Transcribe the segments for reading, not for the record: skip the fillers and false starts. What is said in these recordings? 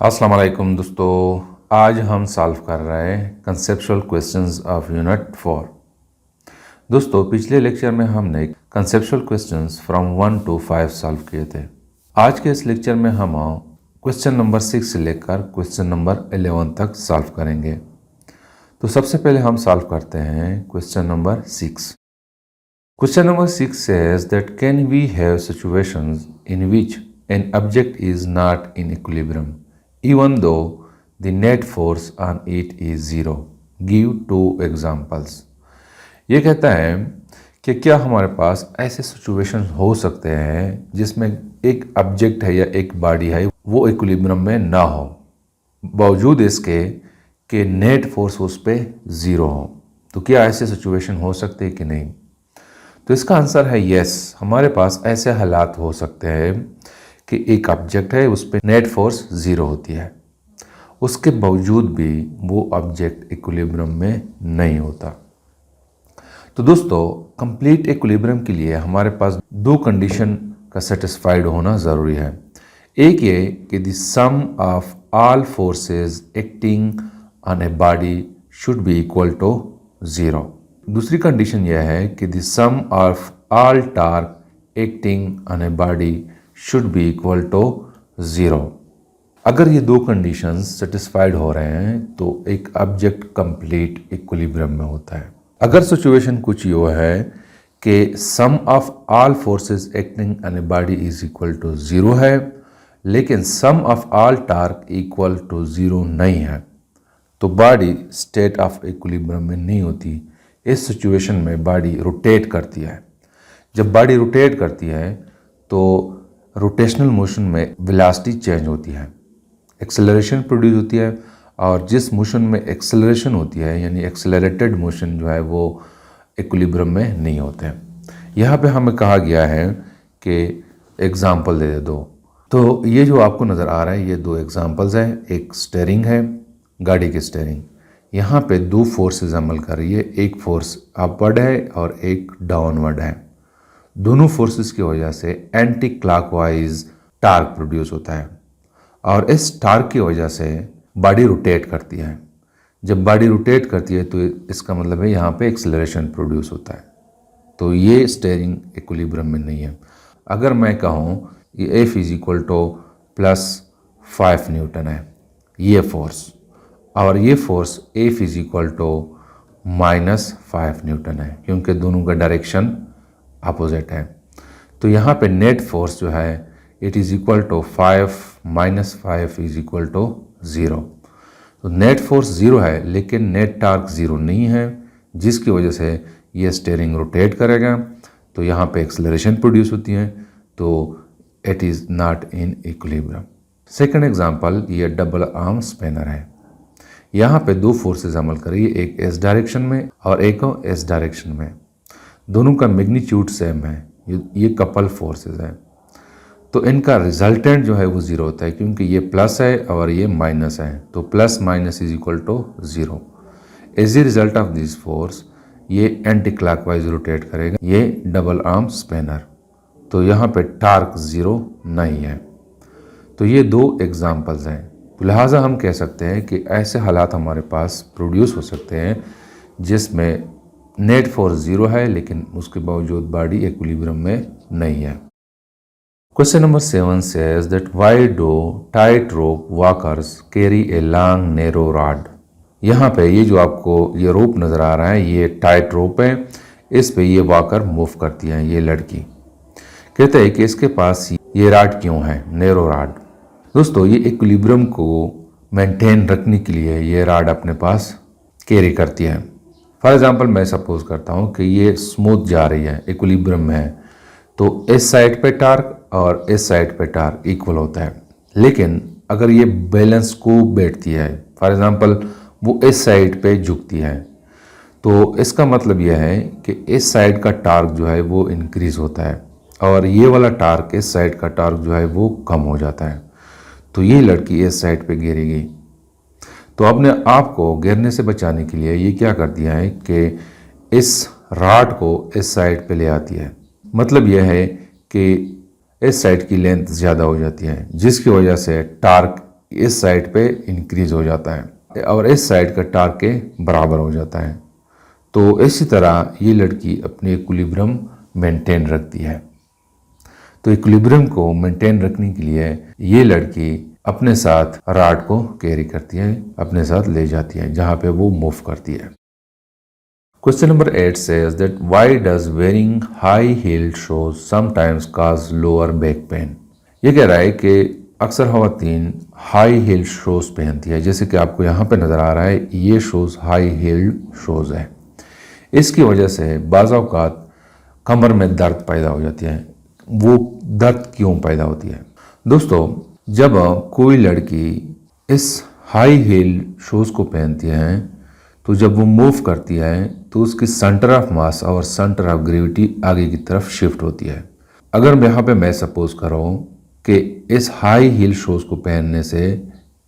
अस्सलाम वालेकुम दोस्तों, आज हम सॉल्व कर रहे हैं कंसेप्चुअल क्वेश्चंस ऑफ यूनिट 4। दोस्तों, पिछले लेक्चर में हमने conceptual questions from 1 to 5 solve किए थे। आज के इस लेक्चर में हम क्वेश्चन नंबर 6 से लेकर क्वेश्चन नंबर 11 तक सॉल्व करेंगे। तो सबसे पहले हम सॉल्व करते हैं question number 6। Question number 6 says that can we have situations in which an object is not in equilibrium even though the net force on it is zero? Give 2 examples. ये कहता है कि क्या हमारे पास ऐसे सिचुएशंस हो सकते हैं जिसमें एक ऑब्जेक्ट है या एक बॉडी है वो इक्विलिब्रियम में ना हो, बावजूद इसके कि नेट फोर्स उस पर ज़ीरो हो। तो क्या ऐसे सिचुएशन हो सकते हैं कि नहीं? तो इसका आंसर है यस। हमारे पास ऐसे हालात हो सकते हैं कि एक ऑब्जेक्ट है, उस पर नेट फोर्स ज़ीरो होती है, उसके बावजूद भी वो ऑब्जेक्ट इक्विलिब्रियम में नहीं होता। तो दोस्तों, कंप्लीट इक्विलिब्रियम के लिए हमारे पास दो कंडीशन का सेटिस्फाइड होना ज़रूरी है। एक ये कि the sum of all forces acting on a body should be equal to zero. दूसरी कंडीशन यह है कि the sum of all torque acting on a body should be equal to zero. अगर ये दो कंडीशंस सेटिस्फाइड हो रहे हैं तो एक ऑब्जेक्ट कंप्लीट इक्विलिब्रियम में होता है। अगर सिचुएशन कुछ यो है कि sum of all forces acting on a body is equal to zero है, लेकिन sum of all torque equal to zero नहीं है, तो बॉडी स्टेट ऑफ इक्विलिब्रियम में नहीं होती। इस सिचुएशन में बॉडी रोटेट करती है। जब बॉडी रोटेट करती है तो रोटेशनल मोशन में वेलोसिटी चेंज होती है, एक्सेलरेशन प्रोड्यूस होती है, और जिस मोशन में एक्सेलरेशन होती है यानी एक्सेलरेटेड मोशन जो है वो इक्विलिब्रियम में नहीं होते हैं। यहाँ पे हमें कहा गया है कि एग्जाम्पल दे दो। तो ये जो आपको नज़र आ रहा है ये दो एग्जाम्पल्स हैं। एक स्टीयरिंग है, गाड़ी की स्टीयरिंग। यहाँ पे दो फोर्सेस अमल कर रही है, एक फोर्स अपवर्ड है और एक डाउनवर्ड है। दोनों फोर्सेस की वजह से एंटी क्लॉकवाइज टार्क प्रोड्यूस होता है, और इस टार्क की वजह से बॉडी रोटेट करती है। जब बॉडी रोटेट करती है तो इसका मतलब है यहाँ पे एक्सेलरेशन प्रोड्यूस होता है। तो ये स्टीयरिंग इक्विलिब्रियम में नहीं है। अगर मैं कहूँ कि F is equal to +5 newton है ये फोर्स, और ये force F is equal to -5 newton है, क्योंकि दोनों का डायरेक्शन अपोजिट है। तो यहाँ पे नेट फोर्स जो है it is equal to 5 - 5 is equal to 0। तो नेट फोर्स 0 है लेकिन नेट टार्क 0 नहीं है, जिसकी वजह से ये स्टीयरिंग रोटेट करेगा, तो यहाँ पे एक्सेलरेशन प्रोड्यूस होती है, तो it is not in equilibrium. Second example, ये डबल आर्म स्पैनर है। यहाँ पे दो फोर्सेस अमल कर रही है, एक एस डायरेक्शन में और एक एस डायरेक्शन में। दोनों का मैग्नीट्यूड सेम है, ये कपल फोर्सेस है। तो इनका रिजल्टेंट जो है वो ज़ीरो होता है, क्योंकि ये प्लस है और ये माइनस है, तो plus minus is equal to zero. As a result of this force ये एंटी क्लॉकवाइज रोटेट करेगा, ये डबल आर्म स्पैनर। तो यहाँ पे टार्क ज़ीरो नहीं है। तो ये दो एग्जाम्पल्स हैं। लिहाजा हम कह सकते हैं कि ऐसे हालात हमारे पास प्रोड्यूस हो सकते हैं जिसमें नेट फोर्स 0 है लेकिन उसके बावजूद बॉडी इक्विलिब्रियम में नहीं है। Question number 7 says that why do tightrope walkers carry a long narrow rod? यहाँ पे ये जो आपको ये रोप नज़र आ रहा है ये टाइट रोप है, इस पे ये वॉकर मूव करती है ये लड़की। कहते हैं कि इसके पास ये राड क्यों है, नैरो राड। दोस्तों, ये इक्विलिब्रियम को मेंटेन रखने के लिए ये राड अपने पास कैरी करती है। फॉर एग्जांपल मैं सपोज करता हूँ कि ये स्मूथ जा रही है, इक्विलिब्रियम में है, तो इस साइड पे टार्क और इस साइड पे टार्क इक्वल होता है। लेकिन अगर ये बैलेंस को बैठती है, फॉर एग्जांपल वो इस साइड पे झुकती है, तो इसका मतलब यह है कि इस साइड का टार्क जो है वो इंक्रीज होता है और ये वाला टार्क, इस साइड का टार्क जो है वो कम हो जाता है। तो ये लड़की इस साइड पे गिरी गई, तो अपने आप को गिरने से बचाने के लिए ये क्या करती है कि इस राड को इस साइड पे ले आती है। मतलब यह है कि इस साइड की लेंथ ज़्यादा हो जाती है, जिसकी वजह से टार्क इस साइड पे इंक्रीज हो जाता है और इस साइड का टार्क के बराबर हो जाता है। तो इसी तरह ये लड़की अपनी इक्विलिब्रियम मेंटेन रखती है। तो इक्विलिब्रियम को मेंटेन रखने के लिए ये लड़की अपने साथ रॉड को कैरी करती है, अपने साथ ले जाती है जहाँ पे वो मूव करती है। Question number 8 says that why does wearing high heeled shoes sometimes cause lower back pain? ये कह रहा है कि अक्सर ख़वातीन हाई हील्ड शूज़ पहनती है, जैसे कि आपको यहाँ पे नज़र आ रहा है, ये शूज़ हाई हील्ड शूज़ है। इसकी वजह से बाज़ औक़ात कमर में दर्द पैदा हो जाती है। वो दर्द क्यों पैदा होती है? दोस्तों, जब कोई लड़की इस हाई हील शूज़ को पहनती है तो जब वो मूव करती है तो उसकी सेंटर ऑफ मास और सेंटर ऑफ ग्रेविटी आगे की तरफ शिफ्ट होती है। अगर यहाँ पे मैं सपोज करूँ कि इस हाई हील शूज़ को पहनने से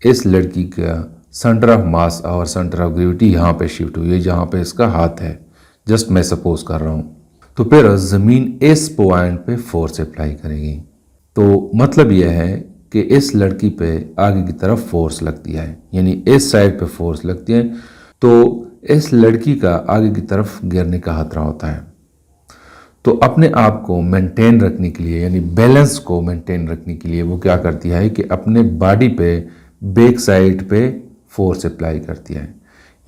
इस लड़की का सेंटर ऑफ मास और सेंटर ऑफ ग्रेविटी यहाँ पे शिफ्ट हुई है जहाँ पे इसका हाथ है, जस्ट मैं सपोज कर रहा हूँ, तो फिर ज़मीन इस पॉइंट पे फोर्स अप्लाई करेगी। तो मतलब यह है कि इस लड़की पे आगे की तरफ फोर्स लगती है, यानी इस साइड पे फोर्स लगती है, तो इस लड़की का आगे की तरफ गिरने का खतरा होता है। तो अपने आप को मेंटेन रखने के लिए, यानी बैलेंस को मेंटेन रखने के लिए वो क्या करती है कि अपने बॉडी पे बैक साइड पे फोर्स अप्लाई करती है,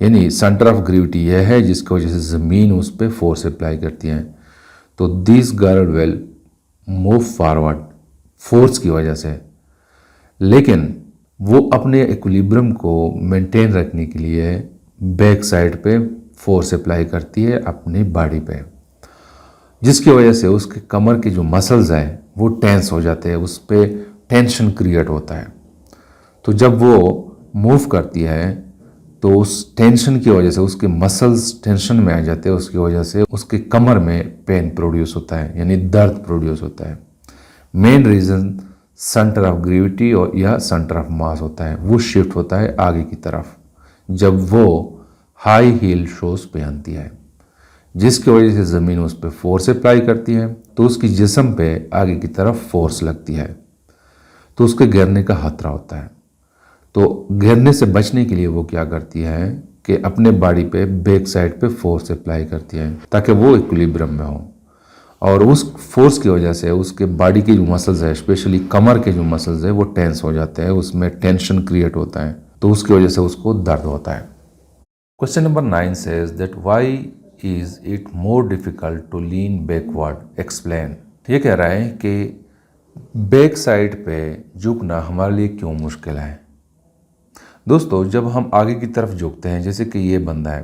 यानी सेंटर ऑफ ग्रेविटी यह है जिसकी वजह से ज़मीन उस पर फोर्स अप्लाई करती है। तो this girl will move forward force की वजह से, लेकिन वो अपने इक्विलिब्रियम को मेंटेन रखने के लिए बैक साइड पे फोर्स अप्लाई करती है अपनी बॉडी पे, जिसकी वजह से उसके कमर के जो मसल्स हैं वो टेंस हो जाते हैं, उस पर टेंशन क्रिएट होता है। तो जब वो मूव करती है तो उस टेंशन की वजह से उसके मसल्स टेंशन में आ जाते हैं, उसकी वजह से उसके कमर में पेन प्रोड्यूस होता है, यानी दर्द प्रोड्यूस होता है। Main reason centre of gravity और या सेंटर ऑफ मास होता है, वो शिफ्ट होता है आगे की तरफ जब वो हाई हील शूज़ पहनती है, जिसकी वजह से ज़मीन उस पर फोर्स अप्लाई करती है, तो उसकी जिस्म पे आगे की तरफ फोर्स लगती है, तो उसके गिरने का खतरा होता है। तो गिरने से बचने के लिए वो क्या करती है कि अपने बॉडी पे बैक साइड पे फोर्स अप्लाई करती है ताकि वो इक्विलिब्रियम में हो, और उस फोर्स की वजह से उसके बॉडी के जो मसल्स है, स्पेशली कमर के जो मसल्स है, वो टेंस हो जाते हैं, उसमें टेंशन क्रिएट होता है, तो उसकी वजह से उसको दर्द होता है। Question number 9 says that why is it more difficult to lean backward, explain. ये कह रहा है कि बैक साइड पे झुकना हमारे लिए क्यों मुश्किल है। दोस्तों, जब हम आगे की तरफ झुकते हैं, जैसे कि ये बंदा है,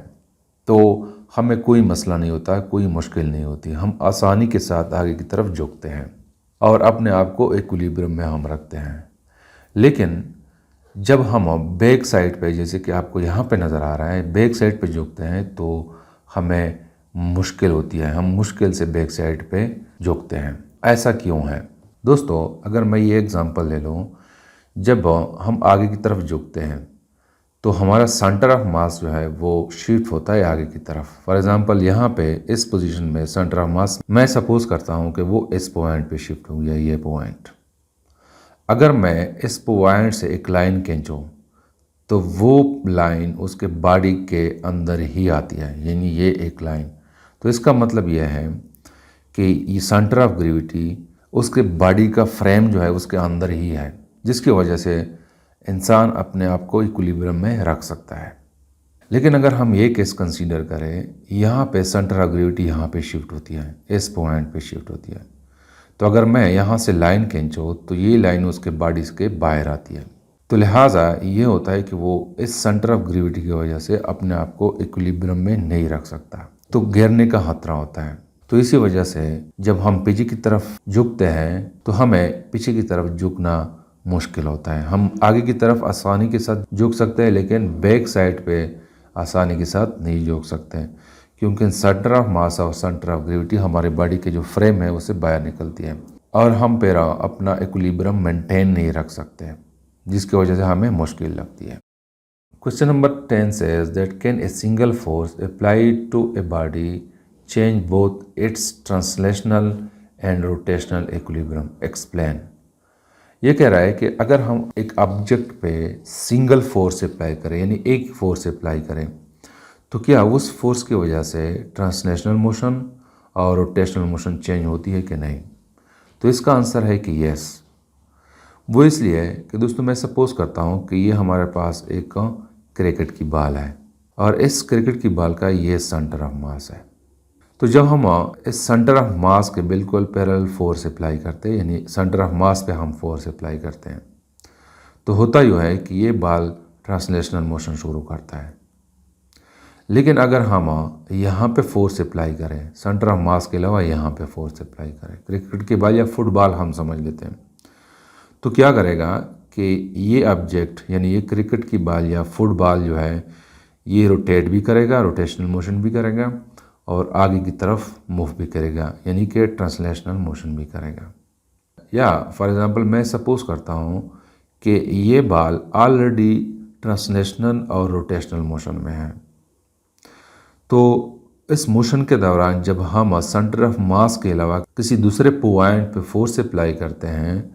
तो हमें कोई मसला नहीं होता, कोई मुश्किल नहीं होती, हम आसानी के साथ आगे की तरफ झुकते हैं और अपने आप को इक्विलिब्रियम में हम रखते हैं। लेकिन जब हम बैक साइड पे, जैसे कि आपको यहाँ पे नज़र आ रहा है, बैक साइड पे झुकते हैं तो हमें मुश्किल होती है, हम मुश्किल से बैक साइड पे झुकते हैं। ऐसा क्यों है? दोस्तों, अगर मैं ये एग्ज़ाम्पल ले लूँ, जब हम आगे की तरफ झुकते हैं तो हमारा सेंटर ऑफ मास जो है वो शिफ्ट होता है आगे की तरफ। फॉर एग्ज़ाम्पल, यहाँ पे इस पोजीशन में सेंटर ऑफ मास मैं सपोज करता हूँ कि वो इस पॉइंट पे शिफ्ट हो गया, ये पॉइंट। अगर मैं इस पॉइंट से एक लाइन खींचूँ तो वो लाइन उसके बॉडी के अंदर ही आती है, यानी ये एक लाइन। तो इसका मतलब यह है कि ये सेंटर ऑफ ग्रेविटी उसके बॉडी का फ्रेम जो है उसके अंदर ही है, जिसकी वजह से इंसान अपने आप को इक्विलिब्रियम में रख सकता है। लेकिन अगर हम ये केस कंसीडर करें, यहाँ पे सेंटर ऑफ ग्रेविटी यहाँ पे शिफ्ट होती है, इस पॉइंट पे शिफ्ट होती है, तो अगर मैं यहाँ से लाइन खींचूँ तो ये लाइन उसके बॉडी के बाहर आती है। तो लिहाजा ये होता है कि वो इस सेंटर ऑफ ग्रेविटी की वजह से अपने आप को इक्विलिब्रियम में नहीं रख सकता, तो गिरने का खतरा होता है। तो इसी वजह से जब हम पीछे की तरफ झुकते हैं तो हमें पीछे की तरफ झुकना मुश्किल होता है। हम आगे की तरफ आसानी के साथ झुक सकते हैं, लेकिन बैक साइड पे आसानी के साथ नहीं झुक सकते हैं, क्योंकि सेंटर ऑफ मास और सेंटर ऑफ ग्रेविटी हमारे बॉडी के जो फ्रेम है उससे बाहर निकलती है और हम फिर अपना इक्विलिब्रियम मेंटेन नहीं रख सकते, जिसकी वजह से हमें मुश्किल लगती है। Question number 10 says that can a single force applied to a body change both its translational and rotational equilibrium, explain. ये कह रहा है कि अगर हम एक ऑब्जेक्ट पे सिंगल फोर्स अप्लाई करें, यानी एक फोर्स अप्लाई करें, तो क्या उस फोर्स की वजह से ट्रांसलेशनल मोशन और रोटेशनल मोशन चेंज होती है कि नहीं? तो इसका आंसर है कि यस। वो इसलिए है कि दोस्तों मैं सपोज करता हूँ कि ये हमारे पास एक क्रिकेट की बॉल है और इस क्रिकेट की बॉल का ये सेंटर ऑफ मास है। तो जब हम इस सेंटर ऑफ मास के बिल्कुल पैरेलल फोर्स अप्लाई करते हैं, यानी सेंटर ऑफ मास पे हम फोर्स अप्लाई करते हैं, तो होता यूँ है कि ये बॉल ट्रांसलेशनल मोशन शुरू करता है। लेकिन अगर हम यहाँ पे फोर्स अप्लाई करें, सेंटर ऑफ मास के अलावा यहाँ पे फोर्स अप्लाई करें, क्रिकेट की बॉल या फुटबॉल हम समझ लेते हैं, तो क्या करेगा कि ये ऑब्जेक्ट यानी ये क्रिकेट की बॉल या फुटबॉल जो है ये रोटेट भी करेगा, रोटेशनल मोशन भी करेगा और आगे की तरफ मूव भी करेगा, यानी कि ट्रांसलेशनल मोशन भी करेगा। या फॉर एग्जांपल मैं सपोज करता हूँ कि ये बॉल ऑलरेडी ट्रांसलेशनल और रोटेशनल मोशन में है, तो इस मोशन के दौरान जब हम सेंटर ऑफ मास के अलावा किसी दूसरे पॉइंट पे फोर्स अप्लाई करते हैं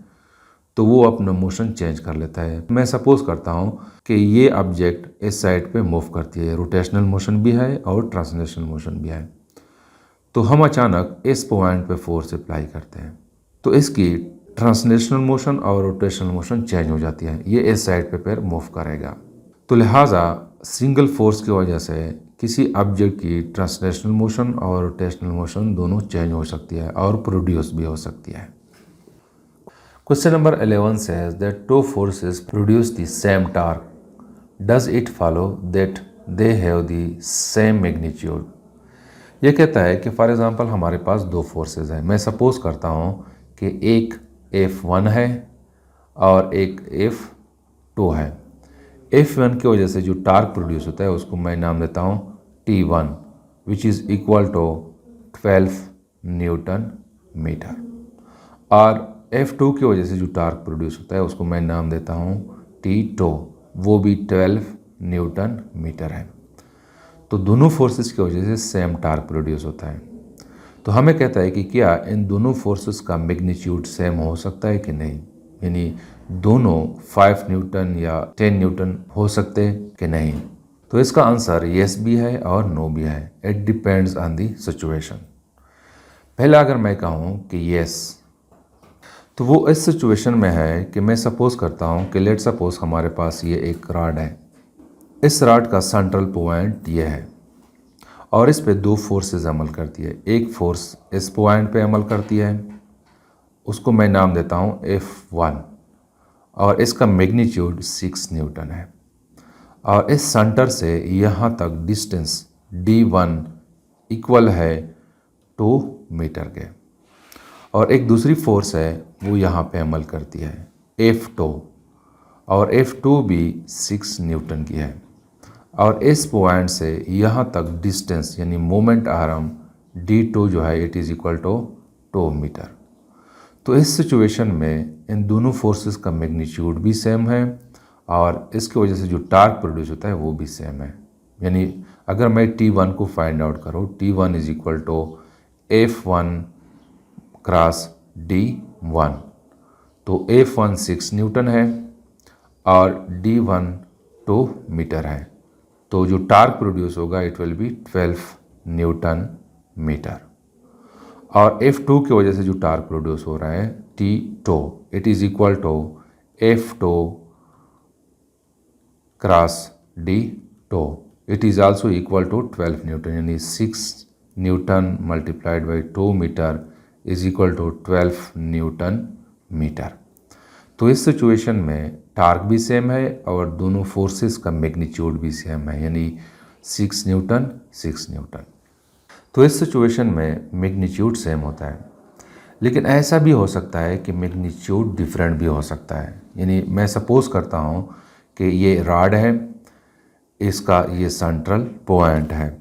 तो वो अपना मोशन चेंज कर लेता है। मैं सपोज करता हूँ कि ये ऑब्जेक्ट इस साइड पे मूव करती है, रोटेशनल मोशन भी है और ट्रांसलेशनल मोशन भी है, तो हम अचानक इस पॉइंट पे फोर्स अप्लाई करते हैं तो इसकी ट्रांसलेशनल मोशन और रोटेशनल मोशन चेंज हो जाती है, ये इस साइड पे फिर मूव करेगा। तो लिहाजा सिंगल फोर्स की वजह से किसी ऑब्जेक्ट की ट्रांसलेशनल मोशन और रोटेशनल मोशन दोनों चेंज हो सकती है और प्रोड्यूस भी हो सकती है। Question number 11 says that two forces produce the same torque. Does it follow that they have the same magnitude? ये कहता है कि फॉर एग्जांपल हमारे पास दो फोर्सेस हैं। मैं सपोज करता हूँ कि एक F1 है और एक F2 है। F1 की वजह से जो टार्क प्रोड्यूस होता है उसको मैं नाम देता हूँ T1 which is equal to 12 newton metre, और F2 की वजह से जो टार्क प्रोड्यूस होता है उसको मैं नाम देता हूँ T2, वो भी 12 न्यूटन मीटर है। तो दोनों फोर्सेस की वजह से सेम टार्क प्रोड्यूस होता है। तो हमें कहता है कि क्या इन दोनों फोर्सेस का मैग्नीट्यूड सेम हो सकता है कि नहीं, यानी दोनों 5 न्यूटन या 10 न्यूटन हो सकते कि नहीं। तो इसका आंसर येस भी है और नो भी है। It depends on the situation. पहला अगर मैं कहूँ कि येस, तो वो इस सिचुएशन में है कि मैं सपोज करता हूँ कि लेट सपोज हमारे पास ये एक रॉड है, इस रॉड का सेंट्रल पॉइंट ये है और इस पे दो फोर्सेस अमल करती है। एक फोर्स इस पॉइंट पे अमल करती है, उसको मैं नाम देता हूँ F1 और इसका मैग्नीट्यूड 6 न्यूटन है, और इस सेंटर से यहाँ तक डिस्टेंस D1 इक्वल है 2 मीटर के। और एक दूसरी फोर्स है वो यहाँ पे अमल करती है F2 और F2 भी 6 न्यूटन की है, और इस पॉइंट से यहाँ तक डिस्टेंस यानी मोमेंट आर्म D2 जो है it is equal to 2 metre. तो इस सिचुएशन में इन दोनों फोर्सेस का मैग्नीट्यूड भी सेम है और इसकी वजह से जो टार्क प्रोड्यूस होता है वो भी सेम है। यानी अगर मैं T1 को फाइंड आउट करूँ, T1 is equal to F1 cross D1, तो F1 6 न्यूटन है और D1 2 मीटर है, तो जो टार्क प्रोड्यूस होगा it will be 12 newton metre. और F2 की वजह से जो टार्क प्रोड्यूस हो रहा है T2 it is equal to F2 cross D2, it is also equal to 12 newton, यानी 6 newton multiplied by 2 metre is equal to 12 newton metre. तो इस सिचुएशन में टार्क भी सेम है और दोनों फोर्सेस का मैग्नीट्यूड भी सेम है, यानी 6 न्यूटन 6 न्यूटन। तो इस सिचुएशन में मैग्नीट्यूड सेम होता है, लेकिन ऐसा भी हो सकता है कि मैग्नीट्यूड डिफरेंट भी हो सकता है। यानी मैं सपोज करता हूँ कि ये रॉड है, इसका ये सेंट्रल पॉइंट है,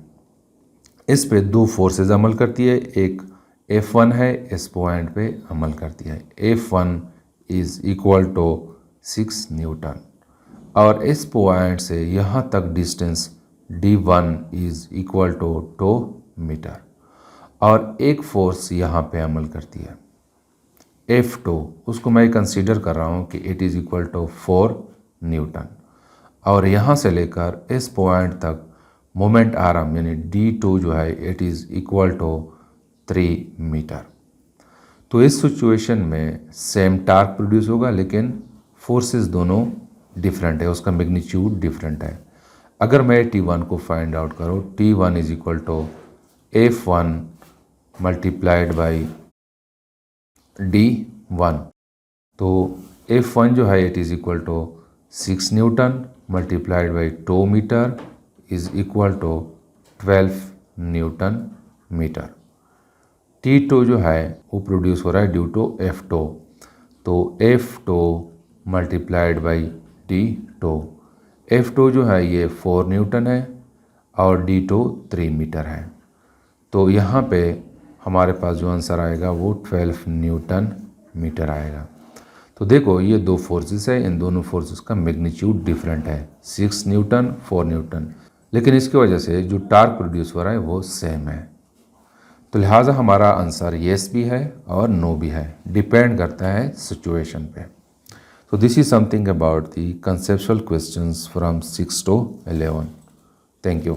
इस पे दो फोर्सेस अमल करती है, एक F1 है इस पॉइंट पे अमल करती है, F1 is equal to 6 Newton, और इस पॉइंट से यहाँ तक distance D1 is equal to 2 metre, और एक फोर्स यहाँ पे अमल करती है F2 उसको मैं कंसीडर कर रहा हूँ कि it is equal to 4 newton, और यहाँ से लेकर इस पॉइंट तक मोमेंट आर्म यानी D2 जो है it is equal to 3 metre. तो इस सिचुएशन में सेम टार्क प्रोड्यूस होगा, लेकिन फोर्सेस दोनों डिफरेंट है, उसका मैग्नीट्यूड डिफरेंट है। अगर मैं T1 को फाइंड आउट करूँ, T1 is equal to F1 multiplied by D1, तो F1 जो है it is equal to 6 newton multiplied by 2 metre is equal to 12 newton metre. T2 जो है वो प्रोड्यूस हो रहा है ड्यू टू F2, तो F2 multiplied by D2, F2 जो है ये 4 न्यूटन है और D2 3 मीटर है। तो यहाँ पे हमारे पास जो आंसर आएगा वो 12 न्यूटन मीटर आएगा। तो देखो ये दो फोर्सेस है, इन दोनों फोर्सेस का मैग्नीट्यूड डिफरेंट है, 6 न्यूटन 4 न्यूटन, लेकिन इसकी वजह से जो टार्क प्रोड्यूस हो रहा है वो सेम है। तो लिहाजा हमारा आंसर येस भी है और नो भी है, डिपेंड करता है सिचुएशन पे। So this is something about the conceptual questions from 6 to 11. Thank you.